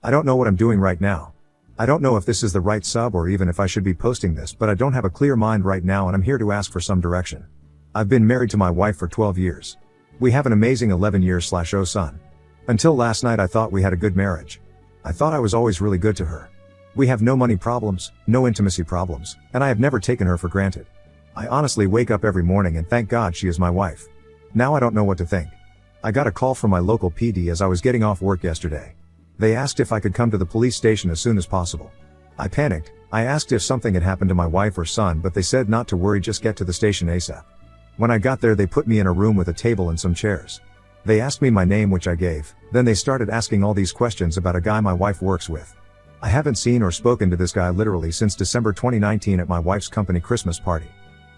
I don't know what I'm doing right now. I don't know if this is the right sub or even if I should be posting this, but I don't have a clear mind right now and I'm here to ask for some direction. I've been married to my wife for 12 years. We have an amazing 11-year/0 son. Until last night I thought we had a good marriage. I thought I was always really good to her. We have no money problems, no intimacy problems, and I have never taken her for granted. I honestly wake up every morning and thank God she is my wife. Now I don't know what to think. I got a call from my local PD as I was getting off work yesterday. They asked if I could come to the police station as soon as possible. I panicked. I asked if something had happened to my wife or son, but they said not to worry, just get to the station ASAP. When I got there they put me in a room with a table and some chairs. They asked me my name, which I gave, then they started asking all these questions about a guy my wife works with. I haven't seen or spoken to this guy literally since December 2019 at my wife's company Christmas party.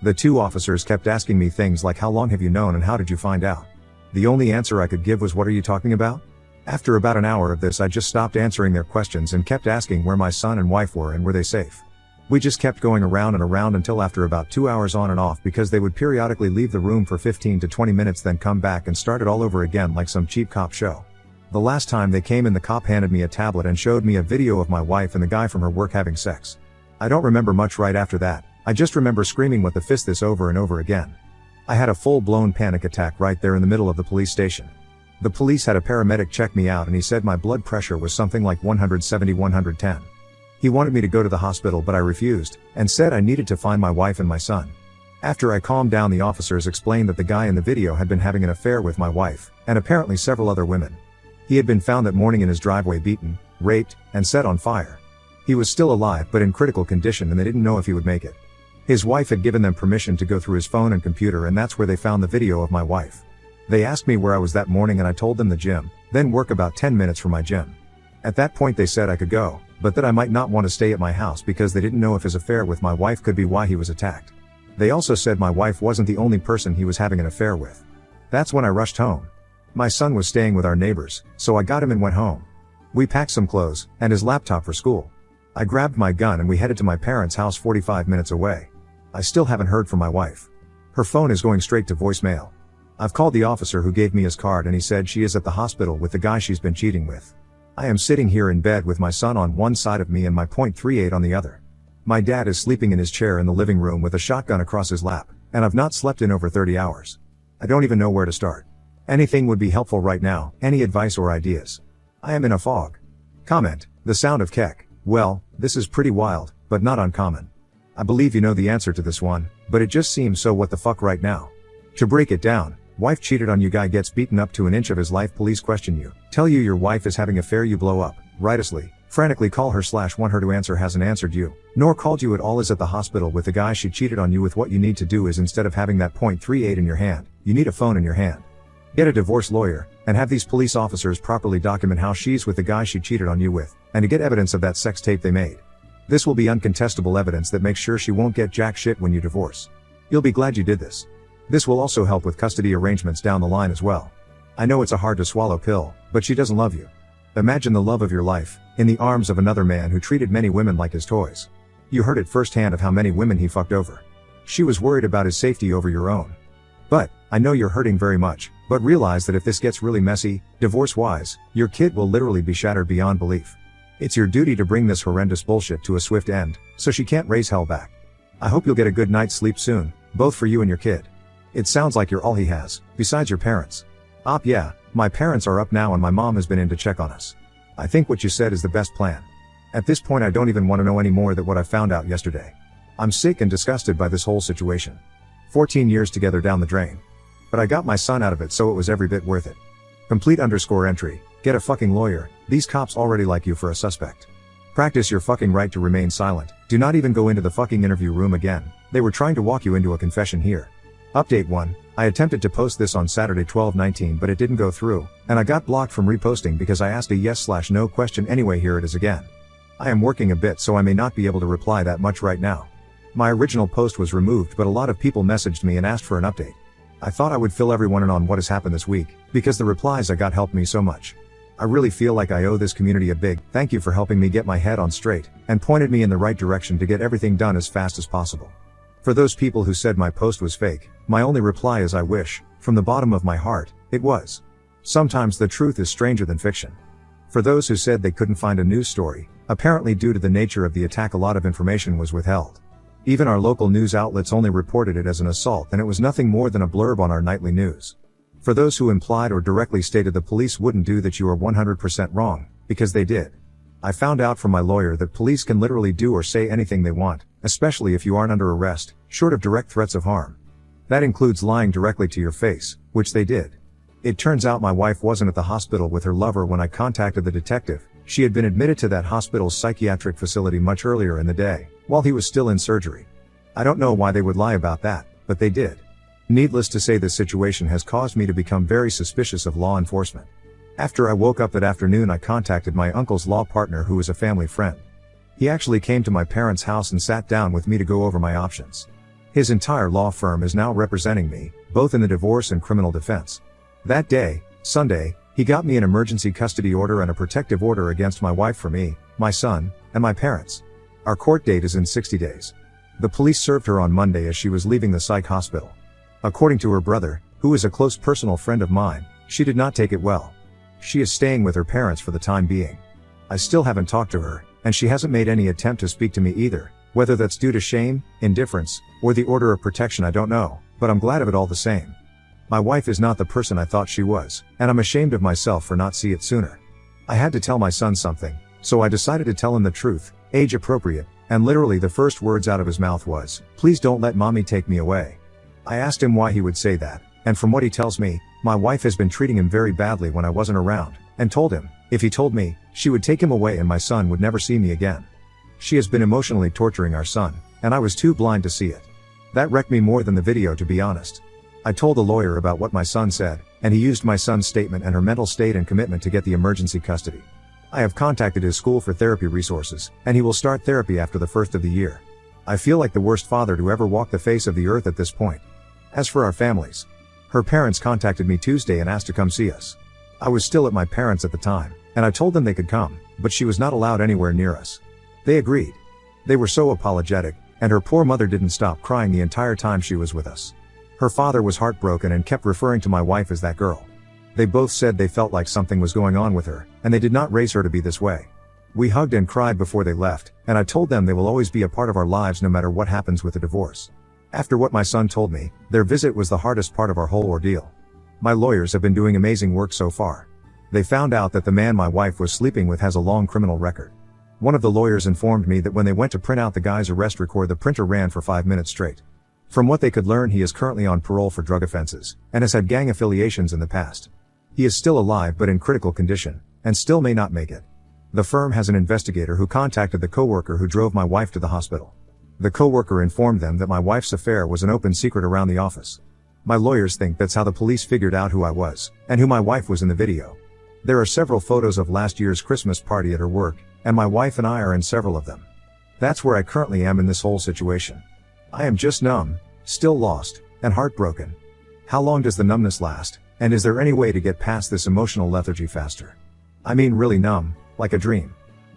The two officers kept asking me things like how long have you known and how did you find out? The only answer I could give was what are you talking about? After about an hour of this I just stopped answering their questions and kept asking where my son and wife were and were they safe. We just kept going around and around until after about 2 hours on and off, because they would periodically leave the room for 15 to 20 minutes then come back and start it all over again like some cheap cop show. The last time they came in the cop handed me a tablet and showed me a video of my wife and the guy from her work having sex. I don't remember much right after that. I just remember screaming what the fist this over and over again. I had a full-blown panic attack right there in the middle of the police station. The police had a paramedic check me out and he said my blood pressure was something like 170/110. He wanted me to go to the hospital but I refused, and said I needed to find my wife and my son. After I calmed down the officers explained that the guy in the video had been having an affair with my wife, and apparently several other women. He had been found that morning in his driveway beaten, raped, and set on fire. He was still alive but in critical condition and they didn't know if he would make it. His wife had given them permission to go through his phone and computer and that's where they found the video of my wife. They asked me where I was that morning and I told them the gym, then work about 10 minutes from my gym. At that point they said I could go, but that I might not want to stay at my house because they didn't know if his affair with my wife could be why he was attacked. They also said my wife wasn't the only person he was having an affair with. That's when I rushed home. My son was staying with our neighbors, so I got him and went home. We packed some clothes, and his laptop for school. I grabbed my gun and we headed to my parents' house 45 minutes away. I still haven't heard from my wife. Her phone is going straight to voicemail. I've called the officer who gave me his card and he said she is at the hospital with the guy she's been cheating with. I am sitting here in bed with my son on one side of me and my .38 on the other. My dad is sleeping in his chair in the living room with a shotgun across his lap, and I've not slept in over 30 hours. I don't even know where to start. Anything would be helpful right now, any advice or ideas. I am in a fog. Comment, the sound of Keck. Well, this is pretty wild, but not uncommon. I believe you know the answer to this one, but it just seems so what the fuck right now. To break it down, wife cheated on you, guy gets beaten up to an inch of his life, police question you, tell you your wife is having affair, you blow up, righteously, frantically call her / want her to answer, hasn't answered you, nor called you at all, is at the hospital with the guy she cheated on you with. What you need to do is, instead of having that .38 in your hand, you need a phone in your hand. Get a divorce lawyer, and have these police officers properly document how she's with the guy she cheated on you with, and to get evidence of that sex tape they made. This will be uncontestable evidence that makes sure she won't get jack shit when you divorce. You'll be glad you did this. This will also help with custody arrangements down the line as well. I know it's a hard to swallow pill, but she doesn't love you. Imagine the love of your life, in the arms of another man who treated many women like his toys. You heard it firsthand of how many women he fucked over. She was worried about his safety over your own. But, I know you're hurting very much, but realize that if this gets really messy, divorce-wise, your kid will literally be shattered beyond belief. It's your duty to bring this horrendous bullshit to a swift end, so she can't raise hell back. I hope you'll get a good night's sleep soon, both for you and your kid. It sounds like you're all he has, besides your parents. Yeah, my parents are up now and my mom has been in to check on us. I think what you said is the best plan. At this point I don't even want to know any more than what I found out yesterday. I'm sick and disgusted by this whole situation. 14 years together down the drain. But I got my son out of it, so it was every bit worth it. Complete_entry, get a fucking lawyer, these cops already like you for a suspect. Practice your fucking right to remain silent, do not even go into the fucking interview room again, they were trying to walk you into a confession here. Update 1, I attempted to post this on Saturday 12/19 but it didn't go through, and I got blocked from reposting because I asked a yes/no question. Anyway, here it is again. I am working a bit so I may not be able to reply that much right now. My original post was removed but a lot of people messaged me and asked for an update. I thought I would fill everyone in on what has happened this week, because the replies I got helped me so much. I really feel like I owe this community a big thank you for helping me get my head on straight, and pointed me in the right direction to get everything done as fast as possible. For those people who said my post was fake, my only reply is I wish, from the bottom of my heart, it was. Sometimes the truth is stranger than fiction. For those who said they couldn't find a news story, apparently due to the nature of the attack a lot of information was withheld. Even our local news outlets only reported it as an assault, and it was nothing more than a blurb on our nightly news. For those who implied or directly stated the police wouldn't do that, you are 100% wrong, because they did. I found out from my lawyer that police can literally do or say anything they want, especially if you aren't under arrest, short of direct threats of harm. That includes lying directly to your face, which they did. It turns out my wife wasn't at the hospital with her lover when I contacted the detective. She had been admitted to that hospital's psychiatric facility much earlier in the day, while he was still in surgery. I don't know why they would lie about that, but they did. Needless to say, this situation has caused me to become very suspicious of law enforcement. After I woke up that afternoon, I contacted my uncle's law partner, who is a family friend. He actually came to my parents' house and sat down with me to go over my options. His entire law firm is now representing me, both in the divorce and criminal defense. That day, Sunday, he got me an emergency custody order and a protective order against my wife for me, my son, and my parents. Our court date is in 60 days. The police served her on Monday as she was leaving the psych hospital. According to her brother, who is a close personal friend of mine, she did not take it well. She is staying with her parents for the time being. I still haven't talked to her, and she hasn't made any attempt to speak to me either. Whether that's due to shame, indifference, or the order of protection, I don't know, but I'm glad of it all the same. My wife is not the person I thought she was, and I'm ashamed of myself for not seeing it sooner. I had to tell my son something, so I decided to tell him the truth, age appropriate, and literally the first words out of his mouth was, "Please don't let mommy take me away." I asked him why he would say that, and from what he tells me, my wife has been treating him very badly when I wasn't around, and told him, if he told me, she would take him away and my son would never see me again. She has been emotionally torturing our son, and I was too blind to see it. That wrecked me more than the video, to be honest. I told the lawyer about what my son said, and he used my son's statement and her mental state and commitment to get the emergency custody. I have contacted his school for therapy resources, and he will start therapy after the first of the year. I feel like the worst father to ever walk the face of the earth at this point. As for our families, her parents contacted me Tuesday and asked to come see us. I was still at my parents' at the time, and I told them they could come, but she was not allowed anywhere near us. They agreed. They were so apologetic, and her poor mother didn't stop crying the entire time she was with us. Her father was heartbroken and kept referring to my wife as that girl. They both said they felt like something was going on with her, and they did not raise her to be this way. We hugged and cried before they left, and I told them they will always be a part of our lives no matter what happens with the divorce. After what my son told me, their visit was the hardest part of our whole ordeal. My lawyers have been doing amazing work so far. They found out that the man my wife was sleeping with has a long criminal record. One of the lawyers informed me that when they went to print out the guy's arrest record, the printer ran for 5 minutes straight. From what they could learn, he is currently on parole for drug offenses, and has had gang affiliations in the past. He is still alive but in critical condition, and still may not make it. The firm has an investigator who contacted the coworker who drove my wife to the hospital. The coworker informed them that my wife's affair was an open secret around the office. My lawyers think that's how the police figured out who I was, and who my wife was in the video. There are several photos of last year's Christmas party at her work, and my wife and I are in several of them. That's where I currently am in this whole situation. I am just numb, still lost, and heartbroken. How long does the numbness last, and is there any way to get past this emotional lethargy faster? I mean really numb, like a dream.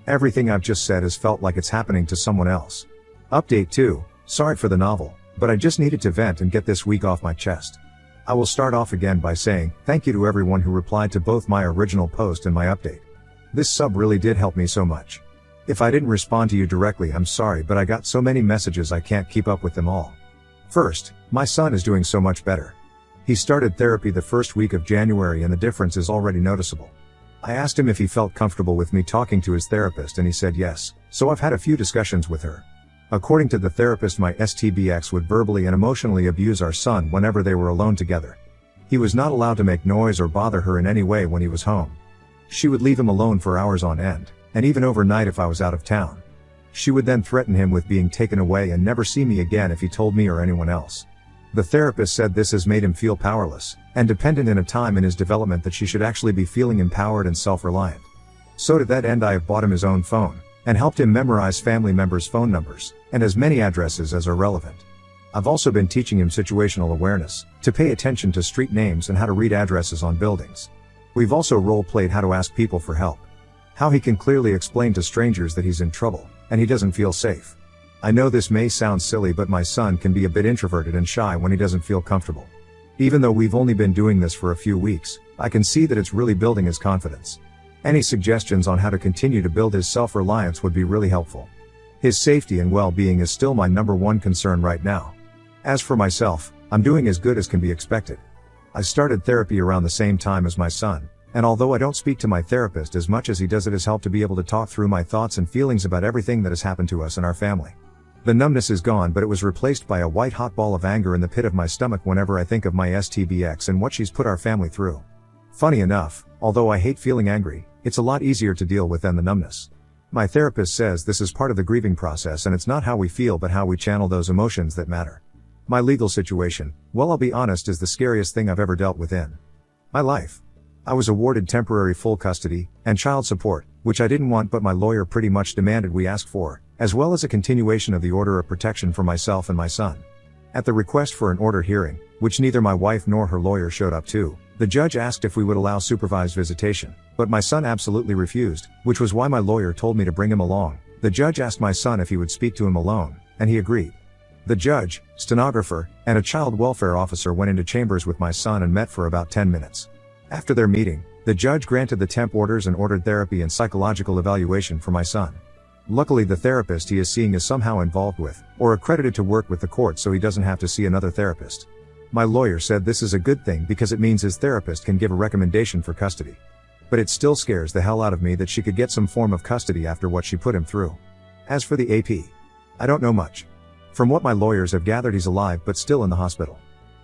Everything I've just said has felt like it's happening to someone else. Update 2, sorry for the novel, but I just needed to vent and get this week off my chest. I will start off again by saying, thank you to everyone who replied to both my original post and my update. This sub really did help me so much. If I didn't respond to you directly, I'm sorry, but I got so many messages I can't keep up with them all. First, my son is doing so much better. He started therapy the first week of January and the difference is already noticeable. I asked him if he felt comfortable with me talking to his therapist and he said yes, so I've had a few discussions with her. According to the therapist, my STBX would verbally and emotionally abuse our son whenever they were alone together. He was not allowed to make noise or bother her in any way when he was home. She would leave him alone for hours on end, and even overnight if I was out of town. She would then threaten him with being taken away and never see me again if he told me or anyone else. The therapist said this has made him feel powerless and dependent in a time in his development that she should actually be feeling empowered and self-reliant. So to that end, I have bought him his own phone and helped him memorize family members' phone numbers and as many addresses as are relevant. I've also been teaching him situational awareness, to pay attention to street names and how to read addresses on buildings. We've also role-played how to ask people for help. How he can clearly explain to strangers that he's in trouble, and he doesn't feel safe. I know this may sound silly, but my son can be a bit introverted and shy when he doesn't feel comfortable. Even though we've only been doing this for a few weeks, I can see that it's really building his confidence. Any suggestions on how to continue to build his self-reliance would be really helpful. His safety and well-being is still my number one concern right now. As for myself, I'm doing as good as can be expected. I started therapy around the same time as my son, and although I don't speak to my therapist as much as he does, it has helped to be able to talk through my thoughts and feelings about everything that has happened to us and our family. The numbness is gone, but it was replaced by a white-hot ball of anger in the pit of my stomach whenever I think of my STBX and what she's put our family through. Funny enough, although I hate feeling angry, it's a lot easier to deal with than the numbness. My therapist says this is part of the grieving process, and it's not how we feel but how we channel those emotions that matter. My legal situation, well, I'll be honest, is the scariest thing I've ever dealt with in my life. I was awarded temporary full custody and child support, which I didn't want but my lawyer pretty much demanded we ask for, as well as a continuation of the order of protection for myself and my son. At the request for an order hearing, which neither my wife nor her lawyer showed up to, the judge asked if we would allow supervised visitation, but my son absolutely refused, which was why my lawyer told me to bring him along. The judge asked my son if he would speak to him alone, and he agreed. The judge, stenographer, and a child welfare officer went into chambers with my son and met for about 10 minutes. After their meeting, the judge granted the temp orders and ordered therapy and psychological evaluation for my son. Luckily, the therapist he is seeing is somehow involved with, or accredited to work with the court, so he doesn't have to see another therapist. My lawyer said this is a good thing because it means his therapist can give a recommendation for custody. But it still scares the hell out of me that she could get some form of custody after what she put him through. As for the AP, I don't know much. From what my lawyers have gathered, he's alive but still in the hospital.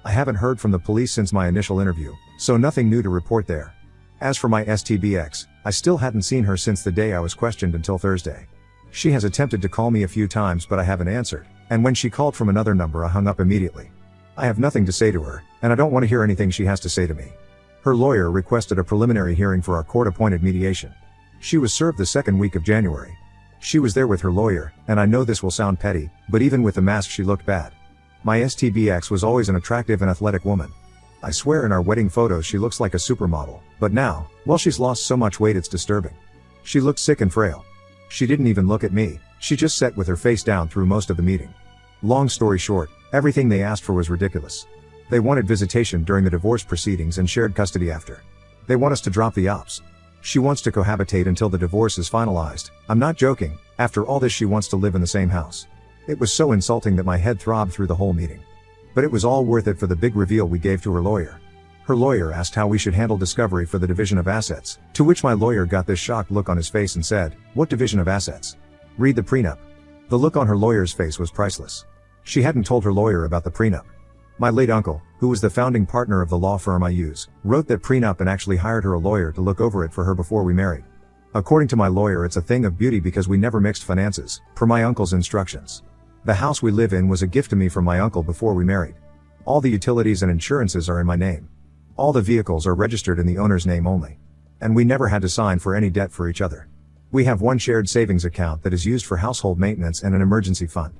I haven't heard from the police since my initial interview, so nothing new to report there. As for my STBX, I still hadn't seen her since the day I was questioned until Thursday. She has attempted to call me a few times but I haven't answered, and when she called from another number I hung up immediately. I have nothing to say to her, and I don't want to hear anything she has to say to me. Her lawyer requested a preliminary hearing for our court-appointed mediation. She was served the second week of January. She was there with her lawyer, and I know this will sound petty, but even with the mask she looked bad. My STBX was always an attractive and athletic woman. I swear in our wedding photos she looks like a supermodel, but now, well, she's lost so much weight it's disturbing. She looked sick and frail. She didn't even look at me, she just sat with her face down through most of the meeting. Long story short, everything they asked for was ridiculous. They wanted visitation during the divorce proceedings and shared custody after. They want us to drop the ops. She wants to cohabitate until the divorce is finalized. I'm not joking, after all this she wants to live in the same house. It was so insulting that my head throbbed through the whole meeting. But it was all worth it for the big reveal we gave to her lawyer. Her lawyer asked how we should handle discovery for the division of assets, to which my lawyer got this shocked look on his face and said, "What division of assets? Read the prenup." The look on her lawyer's face was priceless. She hadn't told her lawyer about the prenup. My late uncle, who was the founding partner of the law firm I use, wrote that prenup and actually hired her a lawyer to look over it for her before we married. According to my lawyer, it's a thing of beauty because we never mixed finances, per my uncle's instructions. The house we live in was a gift to me from my uncle before we married. All the utilities and insurances are in my name. All the vehicles are registered in the owner's name only. And we never had to sign for any debt for each other. We have one shared savings account that is used for household maintenance and an emergency fund.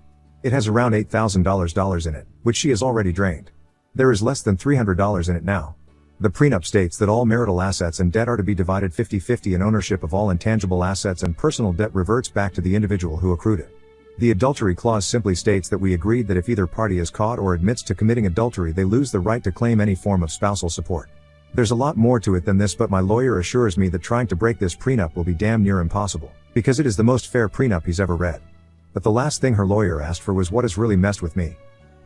It has around $8,000 in it, which she has already drained. There is less than $300 in it now. The prenup states that all marital assets and debt are to be divided 50-50 and ownership of all intangible assets and personal debt reverts back to the individual who accrued it. The adultery clause simply states that we agreed that if either party is caught or admits to committing adultery, they lose the right to claim any form of spousal support. There's a lot more to it than this, but my lawyer assures me that trying to break this prenup will be damn near impossible, because it is the most fair prenup he's ever read. But the last thing her lawyer asked for was what has really messed with me.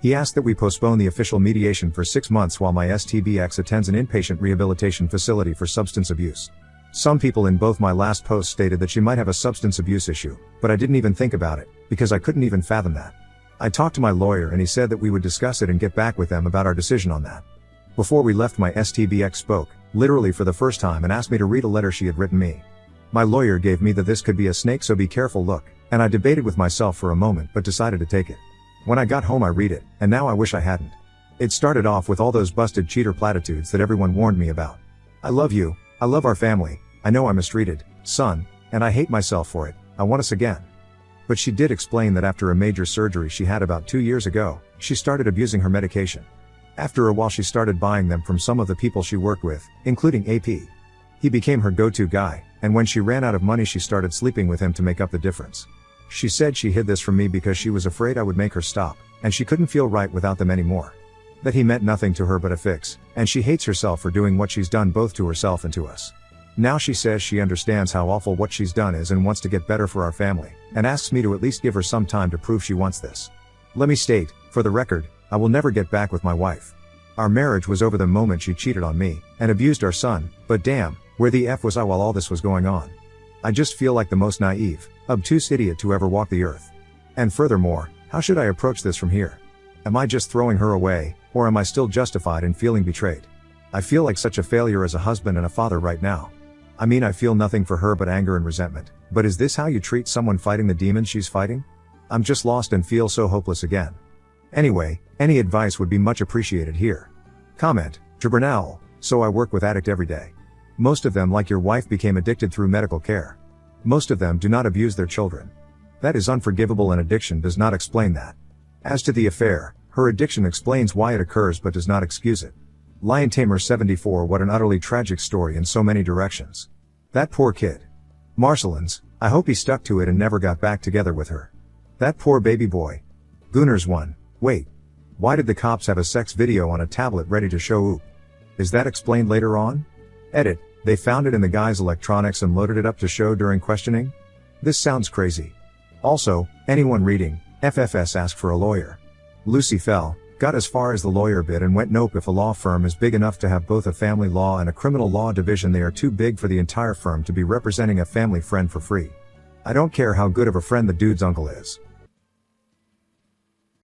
He asked that we postpone the official mediation for 6 months while my STBX attends an inpatient rehabilitation facility for substance abuse. Some people in both my last posts stated that she might have a substance abuse issue, but I didn't even think about it, because I couldn't even fathom that. I talked to my lawyer and he said that we would discuss it and get back with them about our decision on that. Before we left, my STBX spoke, literally for the first time, and asked me to read a letter she had written me. My lawyer gave me the "this could be a snake so be careful" look, and I debated with myself for a moment but decided to take it. When I got home I read it, and now I wish I hadn't. It started off with all those busted cheater platitudes that everyone warned me about. I love you, I love our family, I know I'm mistreated, son, and I hate myself for it, I want us again. But she did explain that after a major surgery she had about 2 years ago, she started abusing her medication. After a while she started buying them from some of the people she worked with, including AP. He became her go-to guy, and when she ran out of money she started sleeping with him to make up the difference. She said she hid this from me because she was afraid I would make her stop, and she couldn't feel right without them anymore. That he meant nothing to her but a fix, and she hates herself for doing what she's done both to herself and to us. Now she says she understands how awful what she's done is and wants to get better for our family, and asks me to at least give her some time to prove she wants this. Let me state, for the record, I will never get back with my wife. Our marriage was over the moment she cheated on me, and abused our son, but damn, where the F was I while all this was going on? I just feel like the most naive, obtuse idiot to ever walk the earth. And furthermore, how should I approach this from here? Am I just throwing her away, or am I still justified in feeling betrayed? I feel like such a failure as a husband and a father right now. I mean, I feel nothing for her but anger and resentment, but is this how you treat someone fighting the demons she's fighting? I'm just lost and feel so hopeless again. Anyway, any advice would be much appreciated here. Comment, Tribunal, so I work with addict every day. Most of them, like your wife, became addicted through medical care. Most of them do not abuse their children. That is unforgivable, and addiction does not explain that. As to the affair, her addiction explains why it occurs but does not excuse it. Lion Tamer 74, what an utterly tragic story in so many directions. That poor kid. Marcelins, I hope he stuck to it and never got back together with her. That poor baby boy. Gooners 1, wait. Why did the cops have a sex video on a tablet ready to show oop? Is that explained later on? Edit, they found it in the guy's electronics and loaded it up to show during questioning? This sounds crazy. Also, anyone reading, FFS asked for a lawyer. Lucy fell, got as far as the lawyer bit and went nope, if a law firm is big enough to have both a family law and a criminal law division, they are too big for the entire firm to be representing a family friend for free. I don't care how good of a friend the dude's uncle is.